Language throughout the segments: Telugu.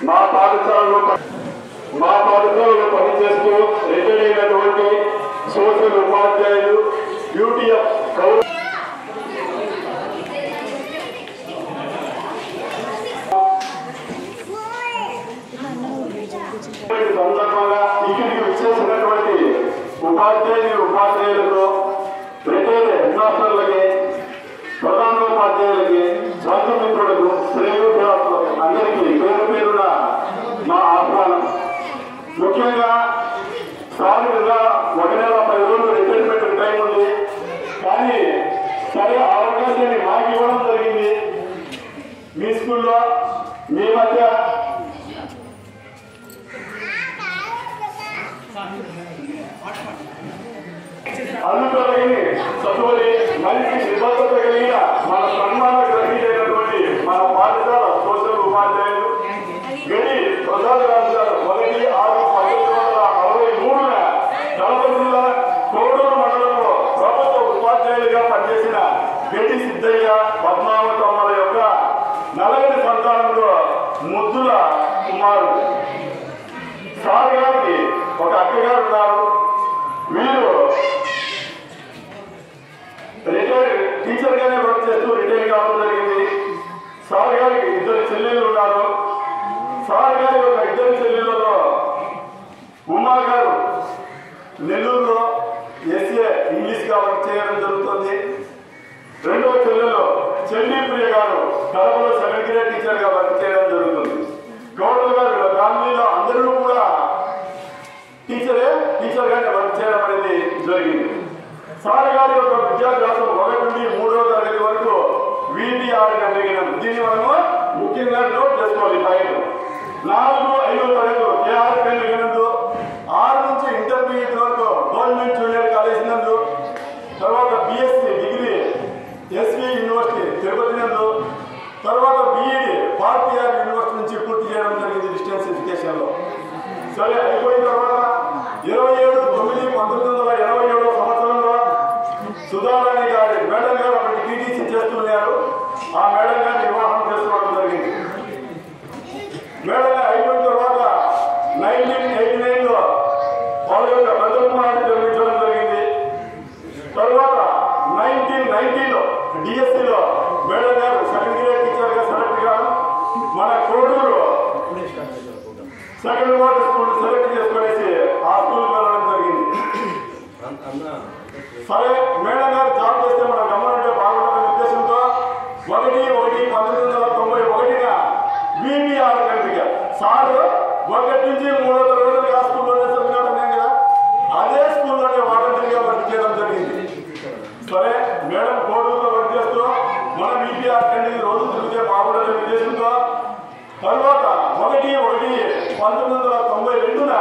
మా పాఠశాలలో పనిచేస్తూ రిటైర్ అయినటువంటి సోషల్ ఉపాధ్యాయులు యూటీఎఫ్ సందర్భంగా ఇక్కడికి విచ్చేసినటువంటి ఉపాధ్యాయులకు రిటైర్ హెడ్ మాస్టర్లకి ప్రధానోపాధ్యాయులకి బంధుమిత్రులకు శ్రేయోభిలాషులకు అందరికీ పేరు పేరున మా ఆహ్వానం. ముఖ్యంగా సాగుగా 1 నెల 10 రోజులు రిటైర్మెంట్ టైం ఉంది. కానీ సరే అవకాశాన్ని మాకు ఇవ్వడం జరిగింది. మీ స్కూల్లో మీ మధ్య అందుకని చదువుని మనిషి నిబద్ధత కలిగిన మన సన్మాన గ్రహీతైనటువంటి మన పాఠశాల సోషల్ ఉపాధ్యాయులు గడి ప్రసాద్ రాజు గారు 1/6/1963 కడప జిల్లా కోడూరు మండలంలో ప్రభుత్వ ఉపాధ్యాయులుగా పనిచేసిన గడి సిద్ధయ్య పద్మావతమ్మల యొక్క నలగని సంతానంలో ముద్దుల కుమారుడు. సార్ గారికి ఒక అక్కగారు ఉన్నారు. వీరు రిటైర్ టీచర్ గానే వర్క్ చేస్తూ రిటైర్ కావడం జరిగింది. సార్ గారికి 2 చెల్లెళ్ళు ఉన్నారు. సార్ గారి యొక్క 2 చెల్లెళ్ళలో ఉమా గారు నెల్లూరులో ఎస్ఏ ఇంగ్లీష్ గా వర్క్ చేయడం జరుగుతుంది. 2వ చెల్లెల్లో చెల్లిప్రియ గారు కడపలో 7th గ్రేడ్ టీచర్ గా వర్క్ చేయడం జరుగుతుంది. గౌరవ్ గారు ఫ్యామిలీలో అందరూ కూడా టీచర్ గానే వర్క్ చేయడం అనేది జరిగింది. సార్ గారి యొక్క విద్యాభ్యాసం 1 నుండి 3వ తరగతి వరకు VTR జరిగిన దీన్ని మనము ముఖ్యంగా నోట్ చేసుకోవాలి. 4, 5వ తరగతి KR నందు, 6 నుంచి ఇంటర్మీడియట్ వరకు గవర్నమెంట్ జూనియర్ కాలేజ్ నందు, తర్వాత BSc degree SV university Tirupati నందు, తర్వాత BEd భారతీయ యూనివర్సిటీ నుంచి పూర్తి చేయడం జరిగింది డిస్టెన్స్ ఎడ్యుకేషన్ లో. సరే అయిపోయిన తర్వాత 27/9/1987 సంవత్సరంలో సుధారాణి గారి మేడం గారు అప్పటికి టీటీసీ చేస్తున్నారు. ఆ మేడం గారిని వివాహం చేసుకోవడం జరిగింది. మేడం గారు అయిపోయిన తర్వాత 1989లో వాళ్ళ యొక్క పెద్ద కుమారుడు జన్మించడం జరిగింది. తర్వాత 1990లో DSCలో మేడం గారు 2nd గ్రేడ్ టీచర్ గా సెలెక్ట్ కావడం, మన Koduru 2nd ward school select చేసుకునేసి ఆ స్కూల్ వెళ్ళడం జరిగింది. సరే మేడం గారు జాబ్ చేస్తే మనం గమనంటే బాగుంటుందనే ఉద్దేశంతో 1/1/1991 VTR కంట్రీగా సార్ 1 నుంచి 3వ తరగతి ఆ స్కూల్లోనే చదివాడు కదా, అదే స్కూల్లోనే వాలంటీర్గా వర్క్ చేయడం జరిగింది. సరే మేడం కోడూరులో వర్క్ చేస్తూ మనం VTR కంట్రీ రోజు తిరిగితే బాగుంటుందనే ఉద్దేశంతో తర్వాత 1/1/1992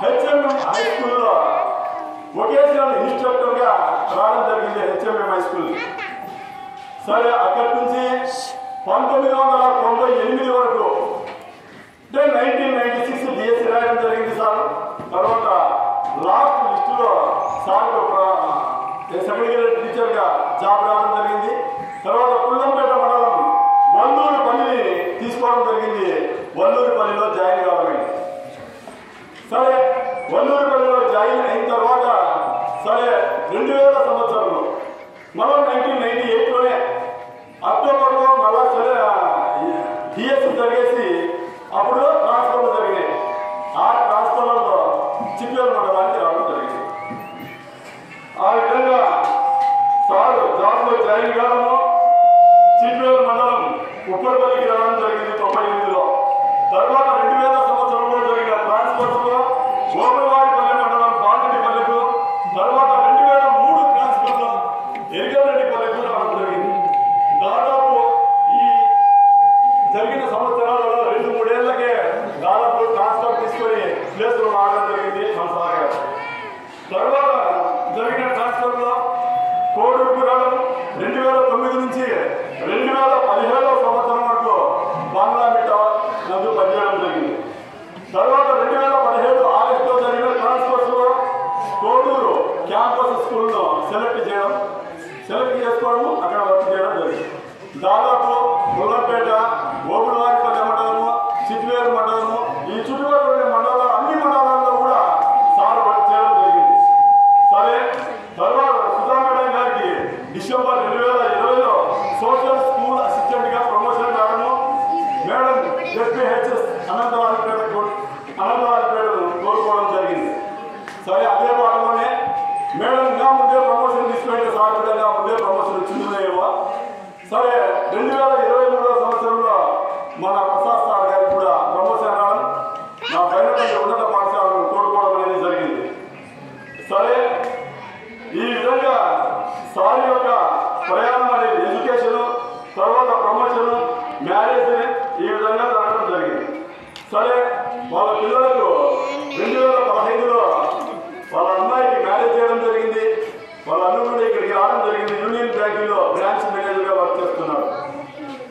HMM హై స్కూల్లో వొకేషనల్ ఇన్స్ట్రక్టర్ గా రావడం జరిగింది. HMM high school. సరే అక్కడి నుంచి 1998 వరకు అంటే 1996 DSC రాయడం జరిగింది సార్. తర్వాత లాస్ట్ లిస్టులో సార్ 2nd గ్రేడ్ టీచర్ గా జాబ్ రావడం జరిగింది. తర్వాత పుల్లంపేట మండలం వల్లూరుపల్లిని తీసుకోవడం జరిగింది. వల్లూరుపల్లిలో జాయిన్ కావాలి. సరే వల్లూరుపల్లిలో జాయిన్ అయిన తర్వాత సరే 2000 సంవత్సరంలో మళ్ళీ 1998లోనే అక్టోబర్లో మళ్ళా సరే DSC జరిగేసి అప్పుడు ట్రాన్స్ఫర్లు జరిగినాయి. ఆ ట్రాన్స్ఫర్లలో చిత్తూరు మండలానికి రావడం జరిగింది. ఆ విధంగా సార్ జాబ్లో జాయిన్ కావడము చిత్తూరు మండలం ఉప్పరపల్లికి రావడం జరిగింది 98లో. తర్వాత 2000 సంవత్సరంలో జరిగిన ట్రాన్స్ఫర్స్ లో గోపలవారిపల్లి మండలం బాలరెడ్డిపల్లెకు, తర్వాత 2003 ట్రాన్స్ఫర్ లో ఎరిగరెడ్డిపల్లెకు రావడం జరిగింది. దాదాపు ఈ జరిగిన సంవత్సరాలలో 2-3 ఏళ్లకే దాదాపు ట్రాన్స్ఫర్ తీసుకొని ప్లేస్ లో రావడం జరిగింది మన సార్ గారు. తర్వాత జరిగిన ట్రాన్స్ఫర్ లో కోడూరుకు రావడం 2009 నుంచి 2017 సంవత్సరం వరకు బంగ్లామిట నందు పనిచేయడం జరిగింది. తర్వాత 2017 ఆగస్టులో జరిగిన ట్రాన్స్ఫర్స్ లో కోడూరు క్యాంపస్ స్కూల్లో సెలెక్ట్ చేసుకోవడము అక్కడ వర్క్ చేయడం జరిగింది. దాదాపు పుల్లపేట, ఓబులవారిపల్లి మండలము, చిట్వేరు మండలం 2023వ సంవత్సరంలో మన ప్రసాద్ సార్ గారికి కూడా ప్రమోషన్ రావడం, నా బయలుపల్లి ఉన్నత పాఠశాలను కోరుకోవడం అనేది జరిగింది. సరే, ఈ విధంగా సార్ యొక్క ప్రయాణం అనేది ఎడ్యుకేషన్, తర్వాత ప్రమోషన్, మ్యారేజ్ ఈ విధంగా జరగడం జరిగింది. సరే, వాళ్ళ పిల్లలకు 2015లో వాళ్ళ అమ్మాయికి మ్యారేజ్ చేయడం జరిగింది. వాళ్ళ అల్లుడు ఇక్కడికి రావడం జరిగింది. యూనియన్ బ్యాంకులో బ్రాంచ్ మేనేజర్గా వర్క్ చేస్తున్నాడు.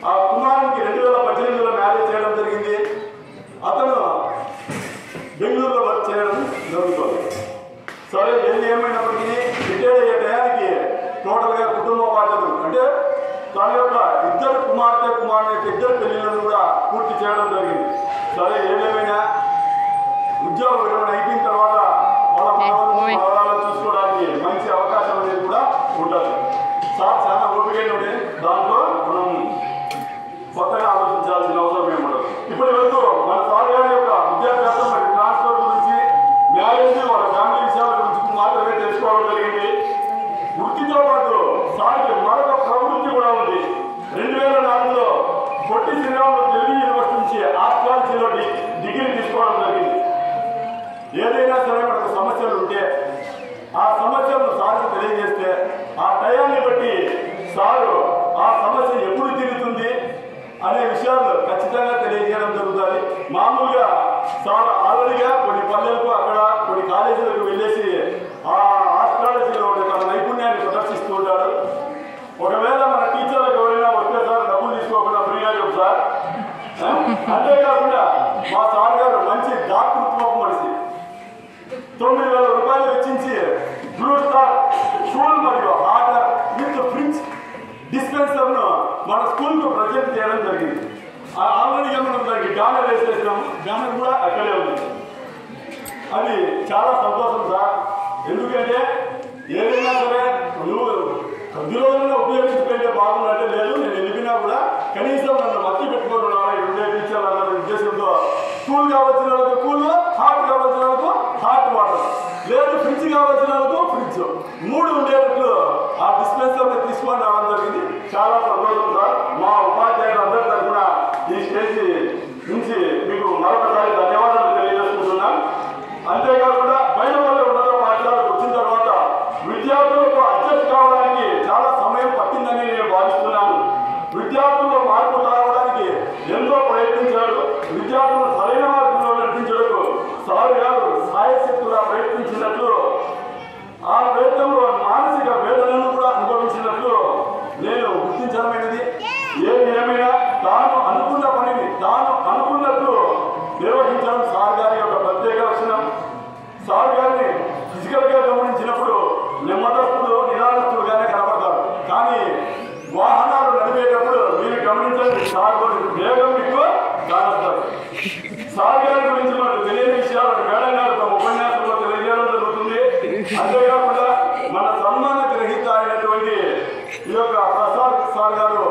ఆ కుమారునికి 2018లో మ్యారేజ్ చేయడం జరిగింది. అతను బెంగళూరులో వర్క్ చేయడం జరుగుతుంది. సరే, ఏమైనప్పటికీ రిటైర్ అయ్యే టయానికి టోటల్గా కుటుంబ బాధ్యతలు అంటే తన యొక్క ఇద్దరు కుమారుని యొక్క ఇద్దరు పెళ్లిళ్లను కూడా పూర్తి చేయడం జరిగింది. సరే, ఏమైనా ఉద్యోగ విరమణ అయిపోయిన తర్వాత వాళ్ళ మనవరాలను చూసుకోవడానికి మంచి అవకాశం అనేది కూడా ఉంటుంది. సార్ చాలా ఓపికగా ఉండే దాంట్లో మనం కొత్తగా ఆలోచించాల్సిన అవసరం ఏముండదు. ఇప్పటి వరకు మన సార్ గారి యొక్క విద్యాభ్యాసం మరియు ట్రాన్స్ఫర్ గురించి, మ్యారేజ్, వాళ్ళ ఫ్యామిలీ విషయాల గురించి మాత్రమే తెలుసుకోవడం జరిగింది. వృత్తితో పాటు సార్కి మరొక ప్రవృత్తి కూడా ఉంది. 2004లో పొట్టి శ్రీరాములు తెలుగు యూనివర్సిటీ నుంచి ఆస్ట్రాలజీలో డిగ్రీ తీసుకోవడం జరిగింది. ఏదైనా సరే మనకు సమస్యలు ఉంటే ఆ సమస్యలను సార్కు తెలియజేస్తే ఆ టయాన్ని బట్టి సారు ఆ సమస్య ఎప్పుడు తీరుతుంది అనే విషయాలు ఖచ్చితంగా తెలియజేయడం జరుగుతుంది. మామూలుగా సార్ ఆల్రెడీగా కొన్ని పల్లెలకు అక్కడ కొన్ని కాలేజీలకు వెళ్ళేసి ఆ ఆస్ట్రాలజీలో తన నైపుణ్యాన్ని ప్రదర్శిస్తూ ఉంటాడు. ఒకవేళ మన టీచర్లకు ఎవరైనా వస్తే సార్ డబ్బులు తీసుకోకుండా ఫ్రీగా చెప్తారు. అంతేకాకుండా మా సార్ గారు మంచి దాతృత్వపు మనిషి. 9,000 రూపాయలు వెచ్చించి బ్లూ స్టార్ స్కూల్ మరియు ఆర్డర్ విత్ ఫ్రిడ్జ్ డిస్పెన్సర్ను మన స్కూల్కు ప్రజెంట్ చేయడం జరిగింది. ఆల్రెడీగా మనం దానికి బ్యానర్ వేసేసినాము. బ్యానర్ కూడా అక్కడే ఉంది. అది చాలా సంతోషం సార్. ఎందుకంటే ఏదైనా సరే నువ్వు కొద్ది రోజుల్లో ఉపయోగించుకుంటే బాగుందంటే లేదు, నేను వెళ్ళినా కూడా కనీసం నన్ను మత్తి పెట్టుకోవడం ఉండే టీచర్లు అన్న ఉద్దేశంతో కూల్ కావాల్సిన వాళ్ళకు కూల్, హాట్ కావాల్సిన వాళ్ళకు హాట్ వాటర్, లేదు ఫ్రిడ్జ్ కావాల్సిన వాళ్ళకు ఫ్రిడ్జ్, 3 ఉండేటట్లు ఆ డిస్పెన్సర్ తీసుకొని రావడం జరిగింది. చాలా సంతోషం సార్. మా ఉపాధ్యాయులు అందరి తరఫున ఈ స్టేజ్ నుంచి మీకు మరొకసారి ధన్యవాదాలు తెలియజేసుకుంటున్నాను. అంతేకాకుండా బయలుపల్లి ఉన్నత పాఠశాలకు వచ్చిన తర్వాత విద్యార్థులకు అడ్జస్ట్ కావడానికి చాలా సమయం పట్టిందని నేను భావిస్తున్నాను. విద్యార్థుల్లో మార్పు రావడానికి ఎంతో ప్రయత్నించాడు. విద్యార్థులను సరైన మార్గంలో నడిపించడానికి సార్ గారు సాయశక్తులా ప్రయత్నించినట్లు, ఆ ప్రయత్నంలో మానసిక వేదనను కూడా అనుభవించినట్లు నేను గుర్తించడమైనది. ఏమైనా తాను అనుకున్న పనిని తాను అనుకున్నట్లు నిర్వహించడం సార్ గారి యొక్క ప్రత్యేక లక్షణం. సార్ గారిని ఫిజికల్ గా గమనించినప్పుడు నెమ్మదస్తుడు, నిదానస్తుడుగానే కనబడతారు. కానీ వాహనాలు నడిపేటప్పుడు మీరు గమనించండి, సార్ వేగం మీకు కానొస్తారు. సార్ గారి గురించి మనకు తెలియని విషయాలను మేడం గారు తమ ఉపన్యాసంలో తెలియజేయడం జరుగుతుంది. అంతేకాకుండా మన సన్మాన గ్రహీత అయినటువంటి ఈ యొక్క ప్రసాద్ సార్ గారు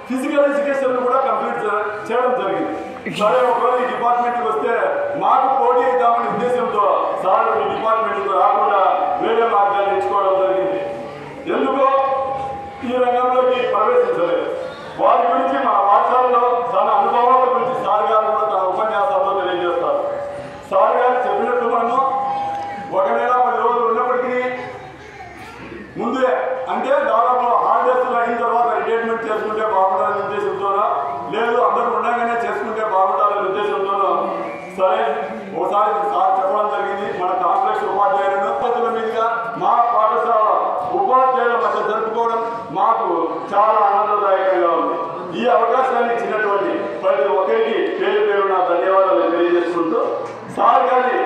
ఫిజికల్ ఎడ్యుకేషన్ కూడా కంప్లీట్ చేయడం జరిగింది. సరే, ఒకవేళ ఈ డిపార్ట్మెంట్కి వస్తే మాకు పోటీ ఇద్దామనే ఉద్దేశంతో సార్ ఈ డిపార్ట్మెంట్కు రాకుండా వేరే మార్గాన్ని ఎంచుకోవడం జరిగింది. ఎందుకో ఈ రంగంలోకి ప్రవేశించలేదు. వారి గురించి మన పాఠశాలలో తన అనుభవాల గురించి సార్ గారు కూడా తన ఉపన్యాసాల్లో తెలియజేస్తారు. సార్ గారు చెప్పినట్టు మనము 1 నెల 10 రోజులు ఉన్నప్పటికీ ముందే అంటే దాదాపు హాలిడేస్ అయిన తర్వాత రిటైర్మెంట్ చేసుకుంటే బాగుంటుందనే ఉద్దేశంతోనో, లేదు అందరూ ఉండగానే చేసుకుంటే బాగుంటుందనే ఉద్దేశంతోనో సరే ఒకసారి సార్ చెప్పడం జరిగింది. మన కాంప్లెక్స్ ఉపాధ్యాయులను పద్ధతుల మీదుగా మా పాఠశాల ఉపాధ్యాయుల మధ్య జరుపుకోవడం మాకు చాలా ఆనందదాయకంగా ఉంది. ఈ అవకాశాన్ని ఇచ్చినటువంటి ప్రతి ఒక్కరికి పేరు పేరున ధన్యవాదాలు తెలియజేసుకుంటూ సార్ గారి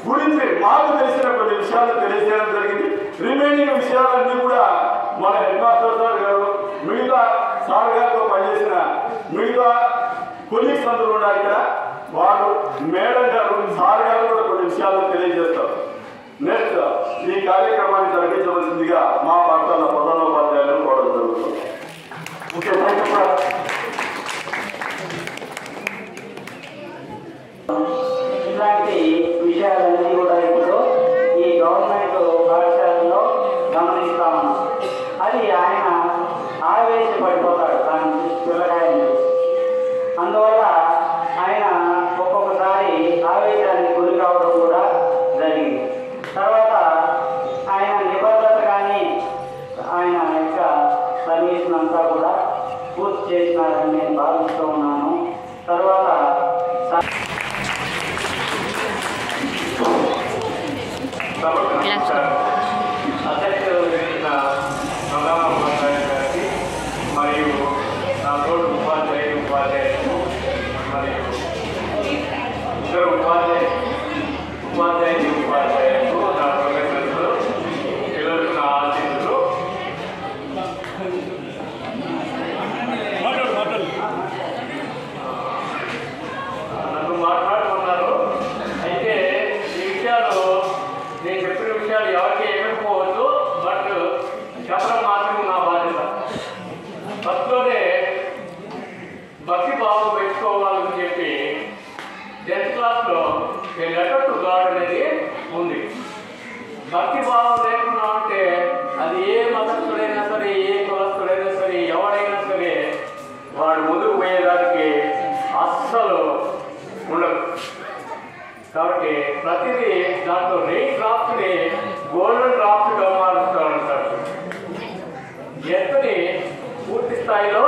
గురించి మాకు తెలిసిన కొన్ని విషయాలు తెలియజేయడం జరిగింది. రిమైనింగ్ విషయాలన్నీ కూడా మన హెడ్ మాస్టర్ సార్ గారు, మిగతా సార్ గారితో పనిచేసిన మిగతా కొలీగ్స్ అందరూ ఉన్నారు ఇక్కడ, వారు మేడం గారు, సార్ గారు కూడా కొన్ని విషయాలను తెలియజేస్తారు. నెక్స్ట్ ఈ కార్యక్రమాన్ని జరిపించవలసిందిగా మా పాఠశాల ప్రధానోపాధ్యాయులను కోరడం జరుగుతుంది. ఇలాంటి విషయాలన్నీ కూడా ఇప్పుడు ఈ గవర్నమెంట్ పాఠశాలలో గమనిస్తాము. అది ఆయన ఆవేశపడిపోతాడు. తన పిల్లల భావిస్తూ ఉన్నాను. తర్వాత అధ్యక్షులు జరిగిన ప్రధాన ఉపాధ్యాయులు గారికి మరియు నా తోడు ఉపాధ్యాయులు మరియు ఇద్దరు ఉపాధ్యాయులు నా ప్రొఫెసర్లు పిల్లలు నా ఆశీస్సులు. నన్ను మాట్లాడుతున్నారు. అయితే ఈ విషయాలు నేను చెప్పిన విషయాలు ఎవరికి ఎక్కకపోవచ్చు, బట్ చెప్పడం మాత్రం నా బాధ్యత. ఫస్ట్లోనే భక్తి భావం పెంచుకోవాలని చెప్పి 10th క్లాస్లో ఏ లెటర్ టు గాడ్ అనేది ఉంది. భక్తి భావం లేకుండా ఉంటే అది ఏ మతస్థుడైనా సరే, ఏ కులస్థుడైనా సరే, ఎవడైనా సరే వాడు ముందుకు పోయేదానికి అస్సలు ఉండదు. కాబట్టి ప్రతిదీ దాంట్లో రెయిన్ డ్రాప్స్ని గోల్డెన్ డ్రాప్స్గా మారుస్తూ ఉంటారు. ఎత్తుని పూర్తి స్థాయిలో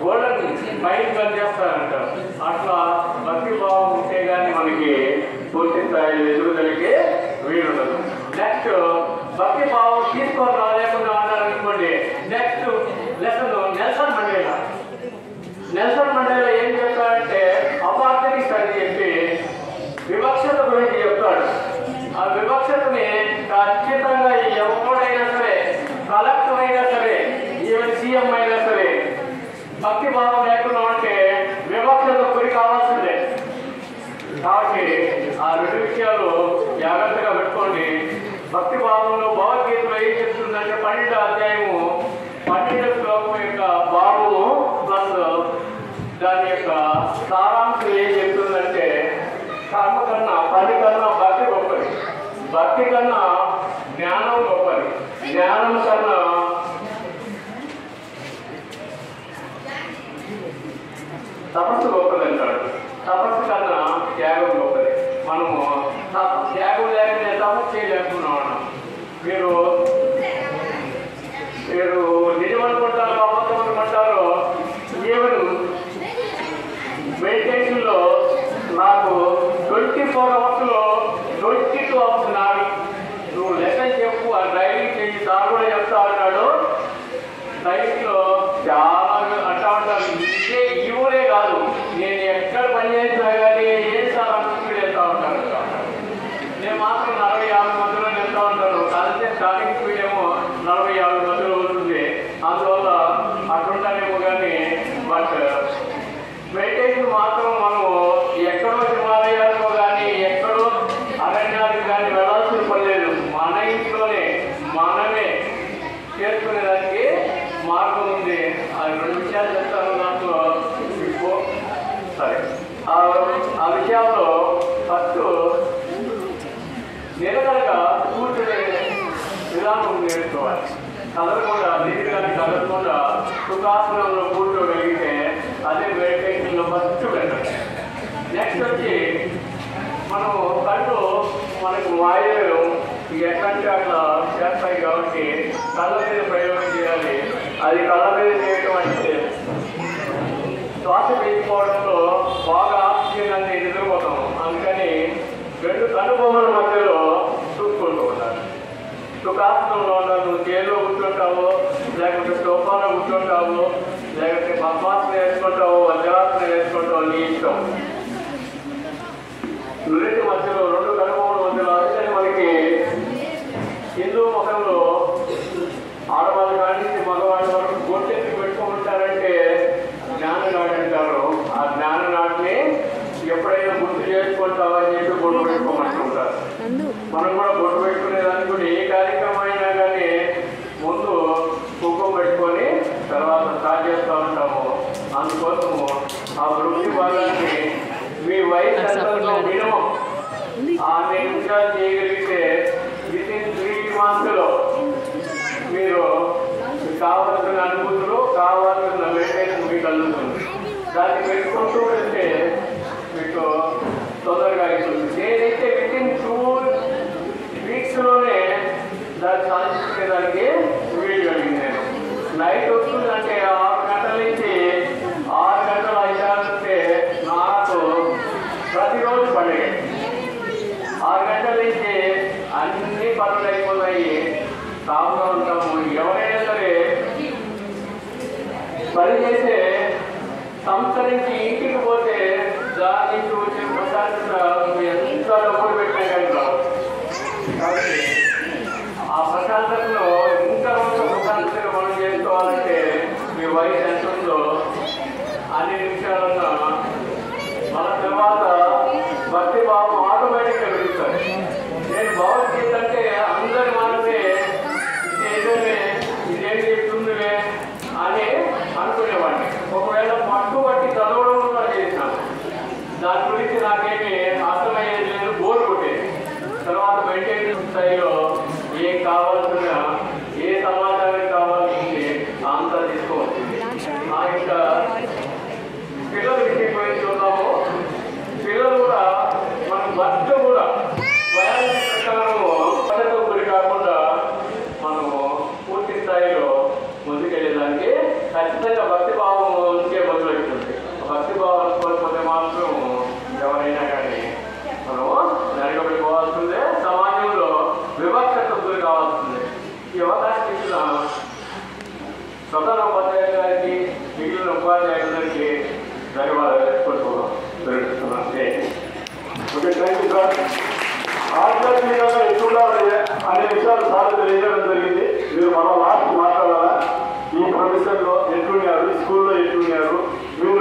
గోల్డెన్ మైండ్ పనిచేస్తారంటారు. అట్లా భక్తి భావం ఉంటే కానీ మనకి పూర్తి స్థాయిలో ఎదుగుదలకి వీలుండదు. నెక్స్ట్ భక్తి భావం తీసుకొని రాలేకుండా అన్నారనుకోండి. నెక్స్ట్ లెసన్ నెల్సన్ మండేలా ఏం చెప్తాడంటే అపార్థిక్స్ అని చెప్పి వివక్షత గురించి చెప్తాడు. ఆ వివక్షతని ఖచ్చితంగా ఎవడైనా సరే, కలెక్టర్ అయినా సరే, ఈవెన్ సీఎం అయినా సరే, భక్తి భావం లేకుండా ఉంటే వివక్షత గురి కావాల్సిందే. కాబట్టి ఆ 2 విషయాలు జాగ్రత్తగా పెట్టుకోండి. భక్తి భావంలో భగవద్గీతలో ఏం చెప్తుందంటే 12వ అధ్యాయము 12వ శ్లోకం యొక్క భావము ప్లస్ దాని యొక్క సారాంశం ఏం చెప్తుందంటే కర్మ కన్నా పని కన్నా భక్తి గొప్పది, భక్తి కన్నా జ్ఞానం గొప్పది, జ్ఞానం కన్నా తపస్సు గొప్పది అంటాడు, తపస్సు కన్నా త్యాగం గొప్పది. మనము త్యాగం లేకనే తపస్సు చేయలేకున్నాం. మీరు నిజం అనుకుంటారు, అబద్ధం అనుకుంటారు. ఈవెన్ మెడిటేషన్లో నాకు 24 అవర్స్లో 22 అవర్స్ నావి. నువ్వు లెసన్ చెప్పు, ఆ డ్రైవింగ్ చేసి సార్ కూడా చెప్తా ఉన్నాడు. డ్రైవింగ్లో చాలా అంటా ఉంటాను. ఇదే ఈ ఊరే కాదు, నేను ఎక్కడ పని చేసినా కానీ ఏం సార్ అనుకుంటూ వెళ్తా ఉంటాను. నేను మాత్రం 40-50 మందిలో వెళ్తా ఉంటాను. కలిసి స్టార్టింగ్ స్పీడ్ ఏమో 40-50 మందిలో ఉంటుంది. అందువల్ల అట్లుంటానేమో కానీ బట్ మెడిటేషన్ మాత్రం మనము ఎక్కడో హిమాలయాలకు కానీ ఎక్కడో అరణ్యాలకు కానీ వెళ్ళాల్సిన పని లేదు. మన ఇంట్లోనే మనమే చేసుకునేదానికి మార్గం ఉంది. ఆ 2 విషయాలు చెప్తాను. దాంట్లో సరే ఆ విషయాల్లో ఫస్ట్ నిలకడగా కూర్చునే విధానం నేర్చుకోవాలి. కదలకుండా నీటిగాని కదలకుండా సుఖాసనంలో కూర్చోగలిగితే అదే మెడిటేషన్లో ఫస్ట్ పెట్టండి. నెక్స్ట్ వచ్చి మనము కళ్ళు మనకు వాయువు ఎట్లాంటి అట్లా చేస్తాయి కాబట్టి కళ్ళ మీద ప్రయోగం చేయాలి. అది కళ్ళ మీద చేయటం అంటే శ్వాస తీసుకోవడంలో బాగా ఆక్సిజన్ అనేది నిద్రపోతాం. అందుకని 2 కనుబొమ్మల మధ్యలో చూసుకుంటూ ఉండాలి. సుఖాసనంలో ఉండాలి. నువ్వు చేతిలో కూర్చుంటావు, లేకపోతే సోఫాలో కూర్చుంటావు, లేకపోతే పద్మాసనం వేసుకుంటావు, వజ్రాసనం వేసుకుంటావు, నీ ఇష్టం. నురిటి మధ్యలో 2 కనుబొమ్మల మధ్యలో. అందుకని మనకి హిందూ మతంలో ఆడవాళ్ళు కానీ మగవాళ్ళ వరకు గొంతెత్తి పెట్టుకుంటారంటే జ్ఞాననాడు అంటారు. ఆ జ్ఞాననాడిని ఎప్పుడైనా గుర్తు చేసుకుంటావని చెప్పి బొట్టు పెట్టుకోమంటుంటారు. మనం కూడా బొట్టు పెట్టుకునేదానికి కూడా ఏ కార్యక్రమం అయినా కానీ ముందు కుంకుమ పెట్టుకొని తర్వాత స్టార్ట్ చేస్తూ ఉంటాము. అందుకోసము ఆ వృత్తి భాగాన్ని మీ వయసు అంతలో మినిమం 6 నిమిషాలు చేయగలిగితే వితిన్ 3 monthsలో మీరు కావాల్సిన అనుభూతులు, కావాల్సిన మెడిటేషన్ మీకు కలుగుతుంది. దాన్ని పెట్టుకుంటూ వెళ్తే మీకు తొందరగా అవుతుంది. నేనైతే వితిన్ 2 weeksలోనే దాన్ని సాధించుకునేదానికి వీలు కలిగింది. నేను నైట్ వస్తుందంటే 6 గంటల నుంచి అన్ని నిమిషాలన్నా మన తర్వాత భక్తి భావం ఆటోమేటిక్గా పెరుగుతారు. నేను భగవద్గీత అంటే అందరి మనసే ఇదేమే ఇదేం చెప్తుందిలే అని అనుకునేవాడిని. ఒకవేళ పట్టుబట్టి చదవడం కూడా చేసినాను. దాని గురించి నాకేమీ అర్థమయ్యేది లేదు, బోర్ కొట్టేది. తర్వాత మెయింటెనెన్స్ స్థాయిలో ఏం కావాల్సిన ఏ సమాచారం కావాల్సింది అంతా తీసుకోవచ్చు. ఇంకా పిల్లలు విషయం చూద్దాము. పిల్లలు కూడా మన భర్త కూడా బయాలజీ ప్రకారము పద్ధతితో గురి కాకుండా మనము పూర్తి స్థాయిలో ముందుకెళ్ళేదానికి ఖచ్చితంగా భక్తి భావం ఉంటే మొదలవుతుంది. భక్తి భావం కోల్పోతే మాత్రం ఎవరైనా కానీ మనము నడగబడిపోవాల్సిందే, సమాజంలో వివక్షతకు గురి కావాల్సిందే. ఈ అవకాశం ఇచ్చిన స్వతంత్ర ఉపాధ్యాయుల గారికి, మిగిలిన ఉపాధ్యాయులందరికీ ధన్యవాదాలు కోరుతున్నాను. Okay, thank you sir. ఆధ్యాత్మికంగా ఎక్కువగా అనే విషయాలు సార్ తెలియజేయడం జరిగింది. మీరు మనం లాస్ట్ మాట్లాడాలా, ఈ ప్రొఫెసర్లో ఎట్లున్నారు, ఈ స్కూల్లో ఎట్లున్నారు, మీరు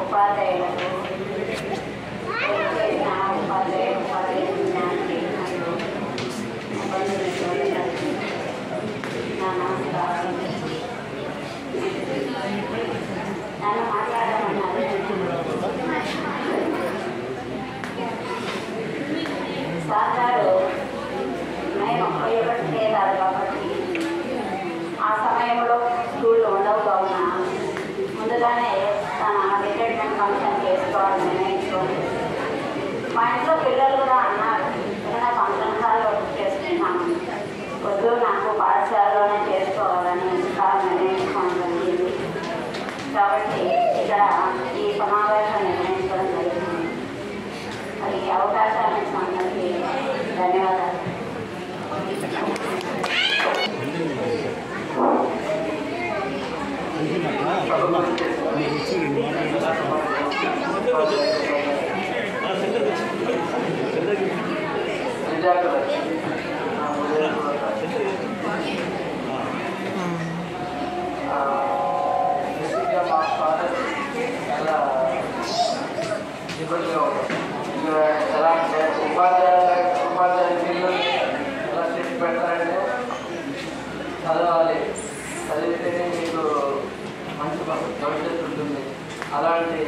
ఉపాధ్యాయులకు నా నమస్కారం. నన్ను మాట్లాడమన్నారు. సార్ గారు నేను ఉపయోగపడలేదు కాబట్టి ఆ సమయంలో స్కూల్లో ఉండవు కావున ముందుగానే తన రిటైర్మెంట్ ఫంక్షన్ చేసుకోవాలని నిర్ణయించుకోండి. మా ఇంట్లో పిల్లలు కూడా అన్నారు, ఏదైనా ఫంక్షన్ హాల్లో చేసుకుంటున్నాను, వద్దు నాకు పాఠశాలలోనే చేసుకోవాలని నిర్ణయించుకోవడం జరిగింది. కాబట్టి ఇక్కడ ఈ సమావేశం నిర్ణయించడం జరిగింది. మరి ఈ అవకాశాన్ని ఇచ్చినందుకు ధన్యవాదాలు. చదవాలి, చదివితేనే మీకు మంచి భవిష్యత్తు ఉంటుంది. అలాంటి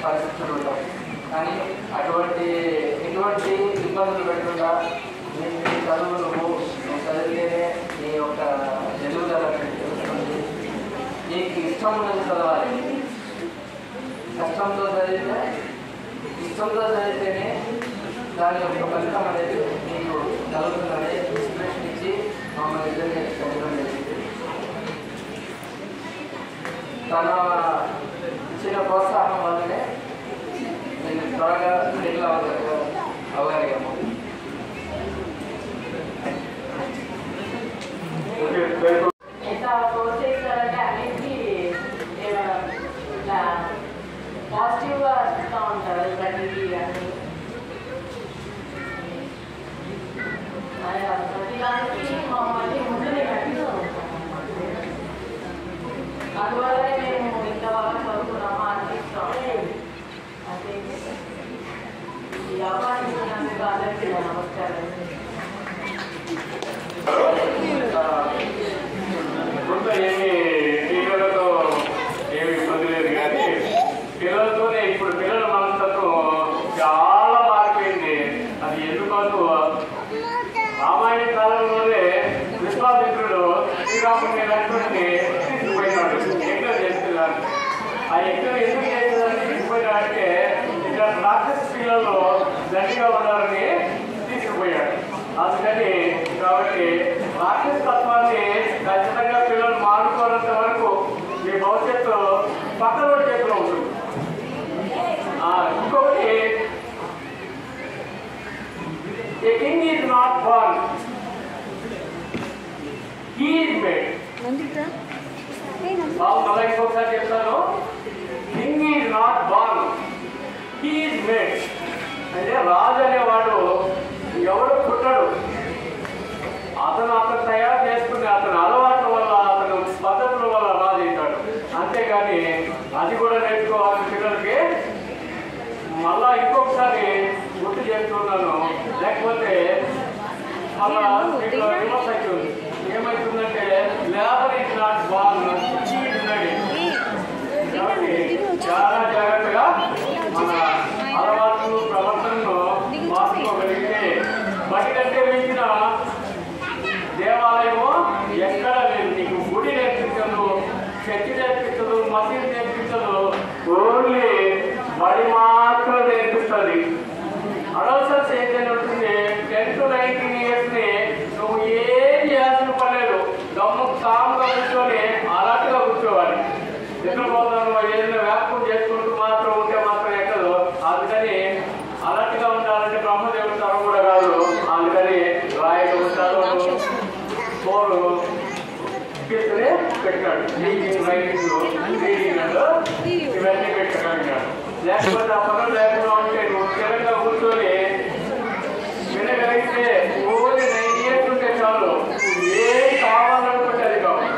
పరిస్థితులు ఉంటాయి. కానీ ఎటువంటి ఇబ్బందులు పెట్టకుండా మీ చదువు నువ్వు చదివితేనే నీ యొక్క ఎదుగుదల తెలుస్తుంది. నీకు ఇష్టం ఉన్నది చదవాలి. కష్టంతో చదివితే ఇష్టంతో చదివితేనే దాని యొక్క ఫలితం అనేది మీకు కలుగుతుందని ఇన్స్పిరేషన్ ఇచ్చి మమ్మల్ని ఇద్దరిని చదవడం జరిగింది. తన ఇచ్చిన ప్రోత్సాహం వల్లనే నేను త్వరగా సెటిల్ అవ్వగలిగాము. ఎంత కోర్స్ చేస్తారంటే అన్నింటినీ ఇట్లా పాజిటివ్గా చూస్తూ ఉంటారు. ప్రతిదీ అని ప్రతిదానికి మమ్మల్ని ముందునే నటిస్తూ ఉంటాం. అందువల్లనే మేము ఇంత బాగా చదువుకున్నామా అనిపిస్తాం. అంటే ఈ అవకాశం అందరికీ నమస్కారం. కొంత ఏమి టీవీలతో ఏమి ఇబ్బంది లేదు, కానీ పిల్లలతోనే ఇప్పుడు పిల్లల మనస్తత్వం చాలా మారిపోయింది. అది ఎందుకు రామాయణ కాలంలోనే విశ్వామిత్రుడు శ్రీరాముని లక్ష్మణుని తీసుకుపోయినాడు, యజ్ఞం చేస్తున్నాడు. ఆ యజ్ఞం ఎందుకు చేసేదాన్ని తీసుకుపోయినాడంటే ఇక్కడ రాక్షస పిల్లలు దండిగా ఉన్నారని తీసుకుపోయాడు. అందుకని కాబట్టి రాక్షస తత్వాన్ని ఖచ్చితంగా పిల్లలు మానుకోనంత వరకు మీ భవిష్యత్తు పక్కన చేతిలో ఉంటుంది. ఇంకొకటి, a king is not born, he is made. బాబు మళ్ళీ ఇంకొకసారి చెప్తాను, king is not రాజు అనేవాడు ఎవడు పుట్టడు. అతను తయారు చేసుకుని అతని అలవాట్ల వల్ల అతను పద్ధతుల వల్ల రాజు అవుతాడు. అంతేగాని అది కూడా నేర్చుకోవాలి పిల్లలకి. మళ్ళా ఇంకొకసారి గుర్తు చేస్తున్నాను, లేకపోతే మళ్ళా మీకు రివర్స్ అవుతుంది. ఏమవుతుందంటే labour is not born cheat ready. కాబట్టి చాలా జాగ్రత్తగా మన అలవాట్లు ప్రవర్తనను మార్చుకోగలిగితే బడి కంటే మించిన దేవాలయము ఎక్కడ లేదు. నీకు గుడి నేర్పించదు, చర్చి నేర్పించదు, మసీదు నేర్పించదు, ఓన్లీ బడి మాత్రం నేర్పిస్తుంది. అడల్సన్స్ ఏం జరుగుతుంది, 10 to 19 years ని నువ్వు ఏం చేయాల్సిన పర్లేదు, దమ్ము కాముగా కూర్చొని అలర్ట్గా కూర్చోవాలి. నిద్రపోతాను ఏదైనా వ్యాఖ్యం చేసుకుంటూ మాత్రం ఉంటే మాత్రం ఎక్కదు. అందుకని అలర్ట్గా ఉండాలంటే బ్రహ్మదేవుడు తరం కూడా కాదు. అందుకని రాయలు ఉంటారు, 4 పెట్టాడు, రీడింగ్, రైటింగ్, ఇవన్నీ పెట్టగలిగాడు. లేకపోతే ఆ పనులు లేకుండా ఉంటే నువ్వు స్థిరంగా కూర్చొని వినగలిగితే ఓన్లీ 9 years ఉంటే చాలు, ఏం కావాలనుకుంటే అది కావాలి.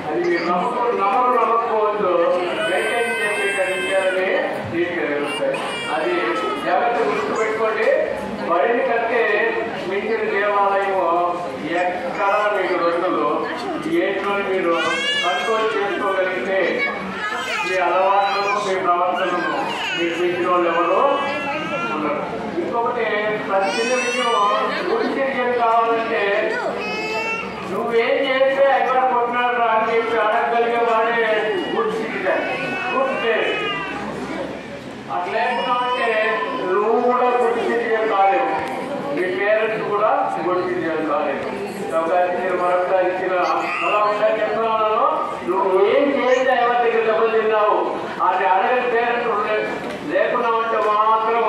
అది మీరు నమ్మకపోవచ్చు, మెయింటైన్ చేసే విషయాలని తీసుకెళ్ళగలుగుతాయి. అది జాగ్రత్త గుర్తుపెట్టుకోండి. బడిని కంటే మించిన దేవాలయము ఎక్కడ మీకు దొరకదు. ఏట్లో మీరు కంట్రోల్ చేసుకోగలిగితే మీ అలవాట్లను, మీ ప్రవర్తనను మీకు మించిన వాళ్ళు ఎవరు ఉండరు. ఇంకొకటి, ప్రతి చిన్న విషయం గుర్తించేది కావాలంటే నువ్వేం చేస్తే ఎక్కడ కొట్టినాడు రా అని చెప్పి అడగగలిగే వాడే గుర్తు. అట్లేకుండా అంటే నువ్వు కూడా గుర్తించేది కాలేవు, మీ పేరెంట్స్ కూడా గుర్తించేది కాలేదు. మీరు మరొకసారి ఇచ్చిన అలా ఒకసారి చెప్తున్నాను, నువ్వు ఏం చేస్తే ఎవరి దగ్గర డబ్బులు తిన్నావు అది అడగని పేరెంట్స్ లేకుండా ఉంటే మాత్రం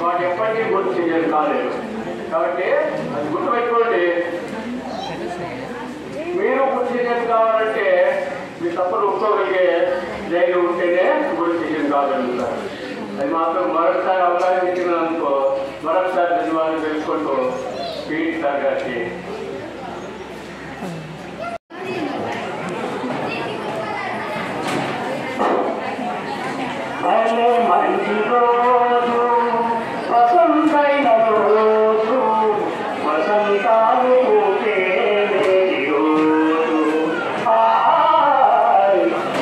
వాడు ఎప్పటికీ గుర్తించేది కాలేదు. కాబట్టి అది గుర్తుపెట్టుకోండి. మీరు గుర్తించేది కావాలంటే మీ తప్పులు ఒప్పుకోగలిగే ధైర్యం ఉంటేనే గుర్తించేది కాగలుగుతారు. అది మాత్రం మరొకసారి అవకాశం ఇచ్చినందుకు మరొకసారి ధన్యవాదాలు తెలుసుకుంటూ పీటీ సార్ గారికి మంచి రోజు, వసంతైన రోజు, వసంతాలు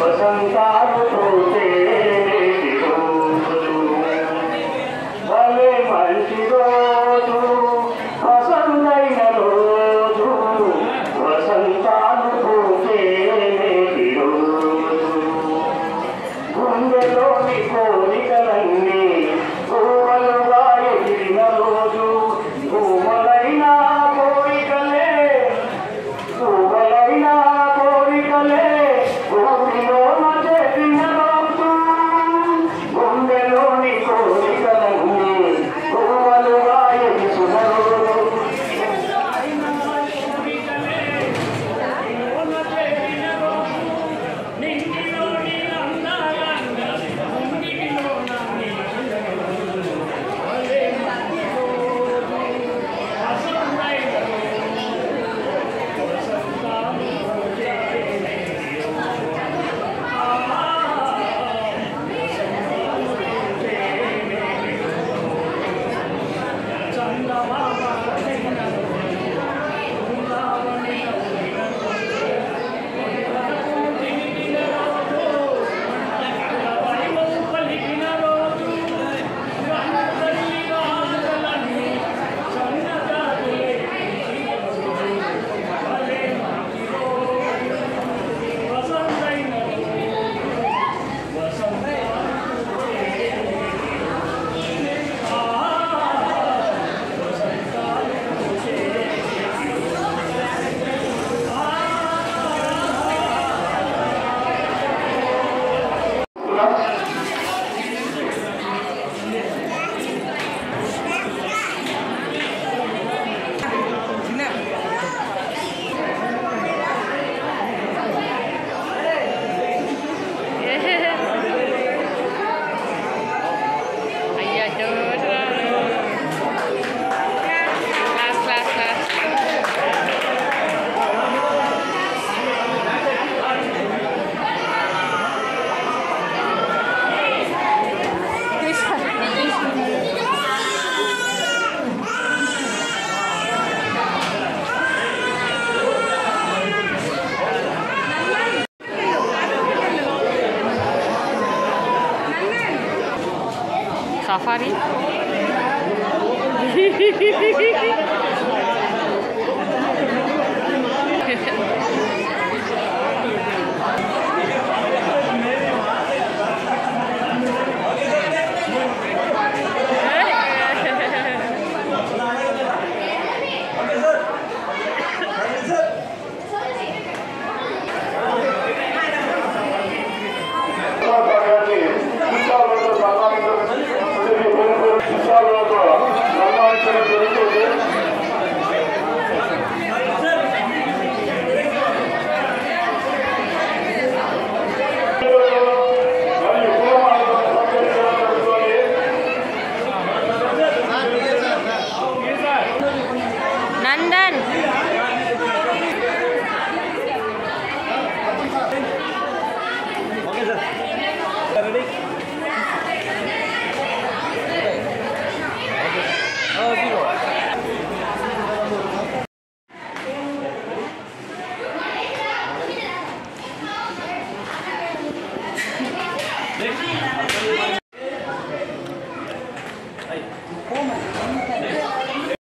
వసంతాలు భలే మంచి రోజు, వసంతైన రోజు, వసంతాలు గుండెలోని కోరికలన్నీ పూవలుగా ఎగిరిన రోజు, పూవలైనా కోరికలే, పూవలైనా కోరికలే ఊపిలోన చేసిన రోజు, గుండెలోని కోరికలన్నీ పూవలుగా ఎగిరిన రోజు. Safari Nandan Next.